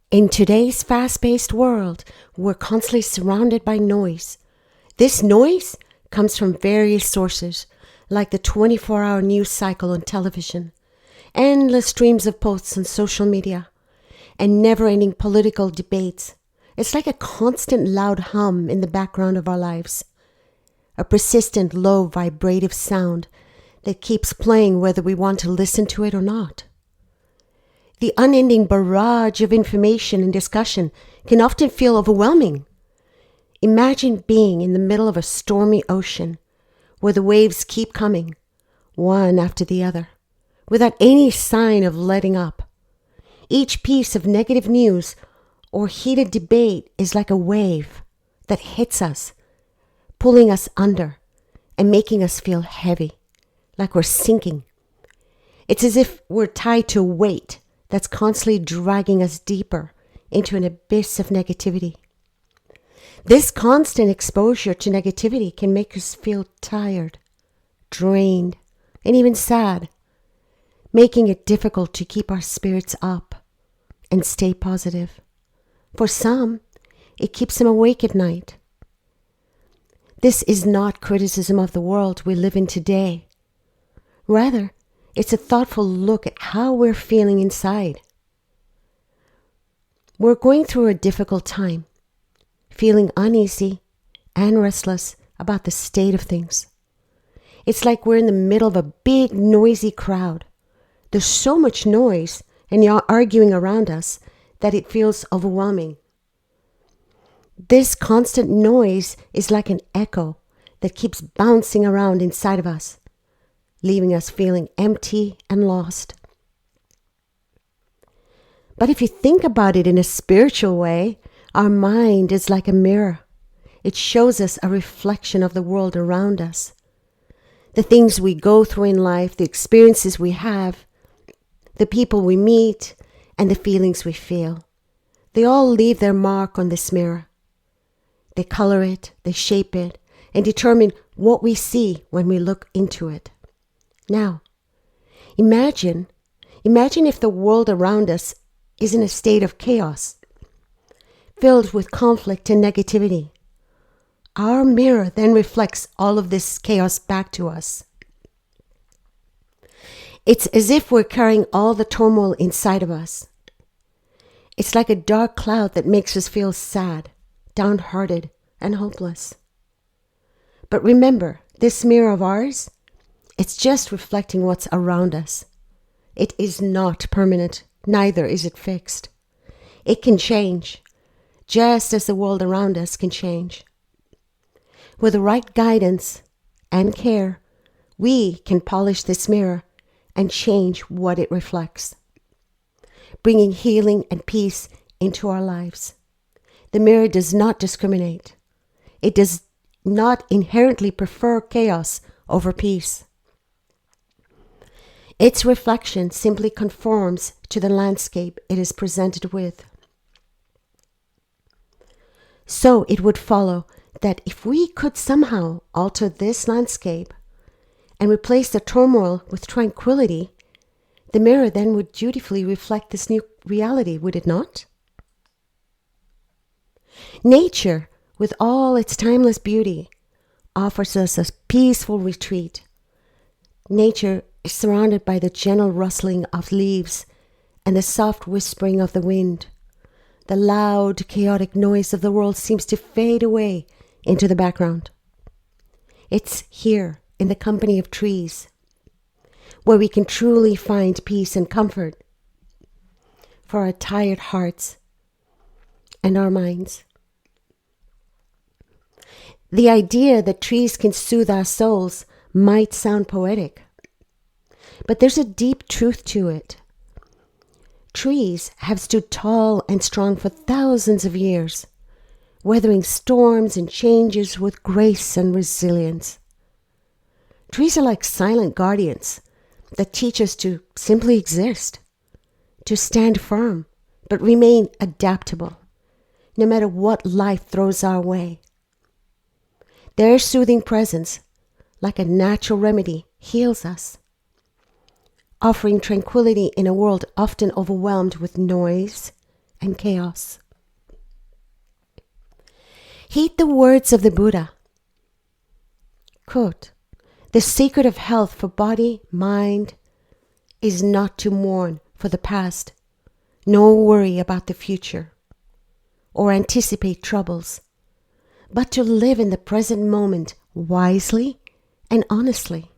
In today's fast-paced world, we're constantly surrounded by noise. This noise comes from various sources, like the 24-hour news cycle on television, endless streams of posts on social media, and never-ending political debates. It's like a constant loud hum in the background of our lives, a persistent low vibrative sound that keeps playing whether we want to listen to it or not. The unending barrage of information and discussion can often feel overwhelming. Imagine being in the middle of a stormy ocean where the waves keep coming, one after the other, without any sign of letting up. Each piece of negative news or heated debate is like a wave that hits us, pulling us under and making us feel heavy, like we're sinking. It's as if we're tied to a weight that's constantly dragging us deeper into an abyss of negativity. This constant exposure to negativity can make us feel tired, drained, and even sad, making it difficult to keep our spirits up and stay positive. For some, it keeps them awake at night. This is not criticism of the world we live in today. Rather, it's a thoughtful look at how we're feeling inside. We're going through a difficult time, feeling uneasy and restless about the state of things. It's like we're in the middle of a big, noisy crowd. There's so much noise and arguing around us that it feels overwhelming. This constant noise is like an echo that keeps bouncing around inside of us, leaving us feeling empty and lost. But if you think about it in a spiritual way, our mind is like a mirror. It shows us a reflection of the world around us. The things we go through in life, the experiences we have, the people we meet, and the feelings we feel. They all leave their mark on this mirror. They color it, they shape it, and determine what we see when we look into it. Now, imagine if the world around us is in a state of chaos, filled with conflict and negativity. Our mirror then reflects all of this chaos back to us. It's as if we're carrying all the turmoil inside of us. It's like a dark cloud that makes us feel sad, downhearted, and hopeless. But remember, this mirror of ours, it's just reflecting what's around us. It is not permanent, neither is it fixed. It can change, just as the world around us can change. With the right guidance and care, we can polish this mirror and change what it reflects, bringing healing and peace into our lives. The mirror does not discriminate. It does not inherently prefer chaos over peace. Its reflection simply conforms to the landscape it is presented with. So it would follow that if we could somehow alter this landscape and replace the turmoil with tranquility, the mirror then would dutifully reflect this new reality, would it not? Nature, with all its timeless beauty, offers us a peaceful retreat. Nature is surrounded by the gentle rustling of leaves and the soft whispering of the wind. The loud, chaotic noise of the world seems to fade away into the background. It's here, in the company of trees, where we can truly find peace and comfort for our tired hearts and our minds. The idea that trees can soothe our souls might sound poetic, but there's a deep truth to it. Trees have stood tall and strong for thousands of years, weathering storms and changes with grace and resilience. Trees are like silent guardians that teach us to simply exist, to stand firm, but remain adaptable, no matter what life throws our way. Their soothing presence, like a natural remedy, heals us, offering tranquility in a world often overwhelmed with noise and chaos. Heed the words of the Buddha. Quote, "The secret of health for body, mind, is not to mourn for the past, nor worry about the future, or anticipate troubles, but to live in the present moment wisely and honestly."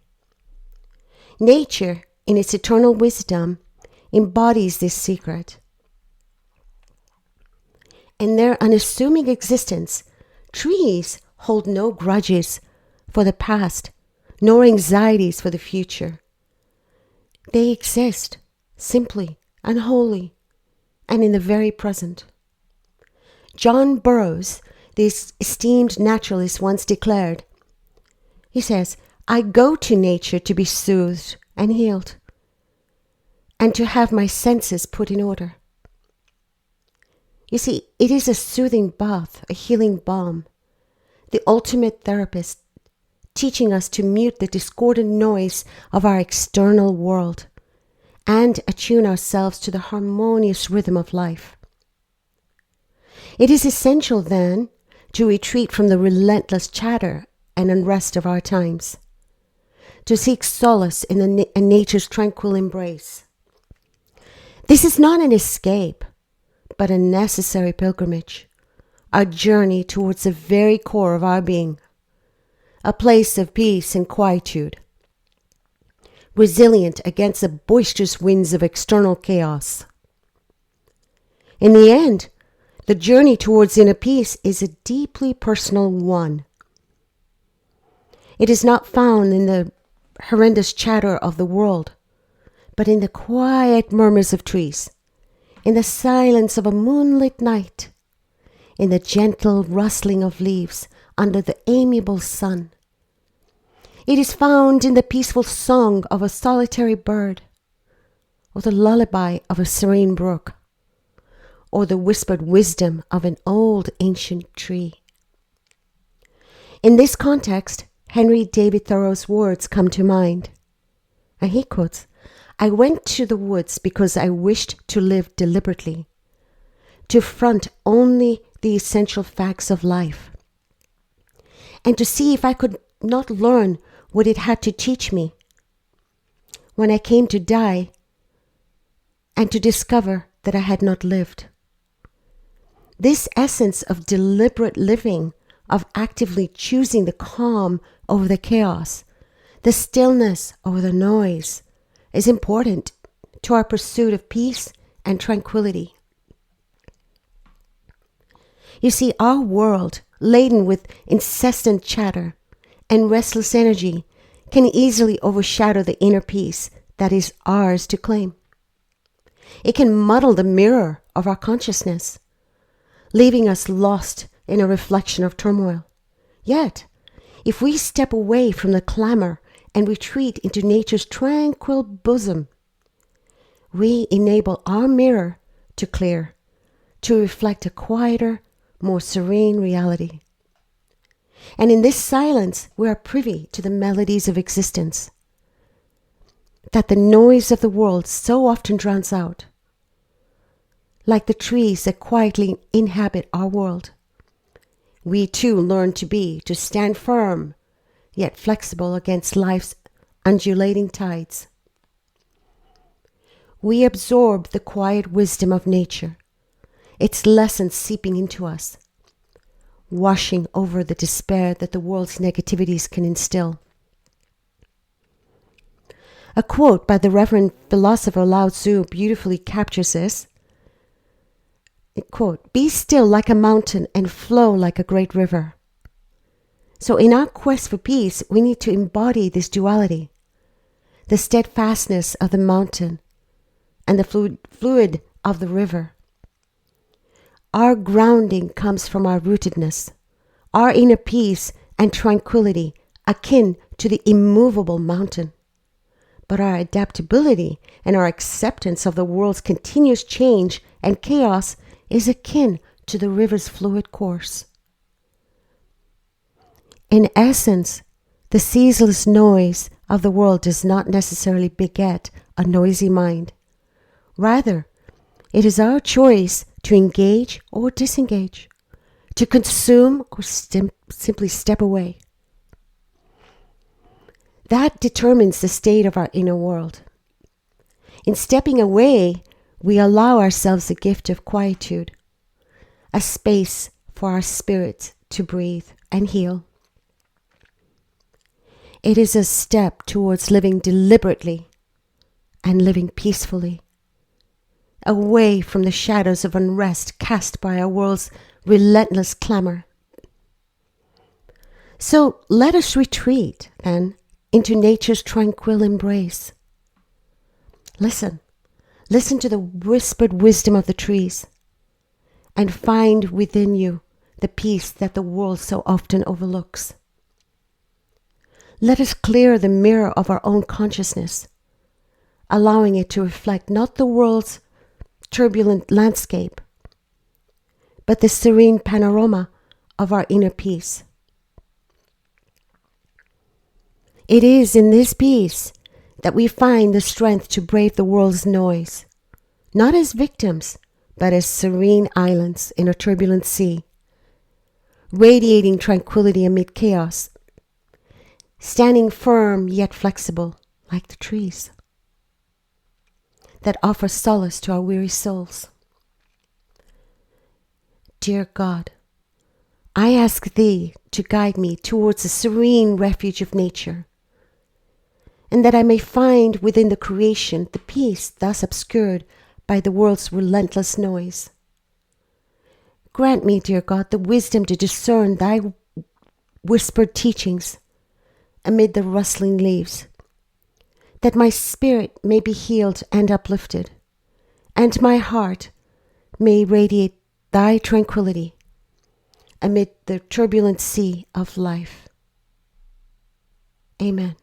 Nature, in its eternal wisdom, embodies this secret. In their unassuming existence, trees hold no grudges for the past, nor anxieties for the future. They exist simply and wholly, and in the very present. John Burroughs, this esteemed naturalist, once declared, he says, "I go to nature to be soothed and healed, and to have my senses put in order." You see, it is a soothing bath, a healing balm, the ultimate therapist, teaching us to mute the discordant noise of our external world and attune ourselves to the harmonious rhythm of life. It is essential, then, to retreat from the relentless chatter and unrest of our times, to seek solace in nature's tranquil embrace. This is not an escape, but a necessary pilgrimage, a journey towards the very core of our being, a place of peace and quietude, resilient against the boisterous winds of external chaos. In the end, the journey towards inner peace is a deeply personal one. It is not found in the horrendous chatter of the world, but in the quiet murmurs of trees, in the silence of a moonlit night, in the gentle rustling of leaves under the amiable sun. It is found in the peaceful song of a solitary bird, or the lullaby of a serene brook, or the whispered wisdom of an old ancient tree. In this context, Henry David Thoreau's words come to mind. And he quotes, "I went to the woods because I wished to live deliberately, to front only the essential facts of life, and to see if I could not learn what it had to teach me when I came to die, and to discover that I had not lived." This essence of deliberate living, of actively choosing the calm over the chaos, the stillness over the noise, is important to our pursuit of peace and tranquility. You see, our world, laden with incessant chatter and restless energy, can easily overshadow the inner peace that is ours to claim. It can muddle the mirror of our consciousness, leaving us lost in a reflection of turmoil. Yet, if we step away from the clamor and retreat into nature's tranquil bosom, we enable our mirror to clear, to reflect a quieter, more serene reality. And in this silence, we are privy to the melodies of existence that the noise of the world so often drowns out. Like the trees that quietly inhabit our world, we too learn to stand firm, yet flexible against life's undulating tides. We absorb the quiet wisdom of nature, its lessons seeping into us, washing over the despair that the world's negativities can instill. A quote by the Reverend philosopher Lao Tzu beautifully captures this. Quote, "Be still like a mountain and flow like a great river." So in our quest for peace, we need to embody this duality, the steadfastness of the mountain and the fluid of the river. Our grounding comes from our rootedness, our inner peace and tranquility akin to the immovable mountain. But our adaptability and our acceptance of the world's continuous change and chaos is akin to the river's fluid course. In essence, the ceaseless noise of the world does not necessarily beget a noisy mind. Rather, it is our choice to engage or disengage, to consume or simply step away. That determines the state of our inner world. In stepping away, we allow ourselves the gift of quietude, a space for our spirit to breathe and heal. It is a step towards living deliberately and living peacefully, away from the shadows of unrest cast by our world's relentless clamor. So let us retreat, then, into nature's tranquil embrace. Listen to the whispered wisdom of the trees, and find within you the peace that the world so often overlooks. Let us clear the mirror of our own consciousness, allowing it to reflect not the world's turbulent landscape, but the serene panorama of our inner peace. It is in this peace that we find the strength to brave the world's noise, not as victims, but as serene islands in a turbulent sea, radiating tranquility amid chaos, standing firm yet flexible like the trees that offer solace to our weary souls. Dear God, I ask Thee to guide me towards the serene refuge of nature, and that I may find within the creation the peace thus obscured by the world's relentless noise. Grant me, dear God, the wisdom to discern Thy whispered teachings amid the rustling leaves, that my spirit may be healed and uplifted, and my heart may radiate Thy tranquility amid the turbulent sea of life. Amen.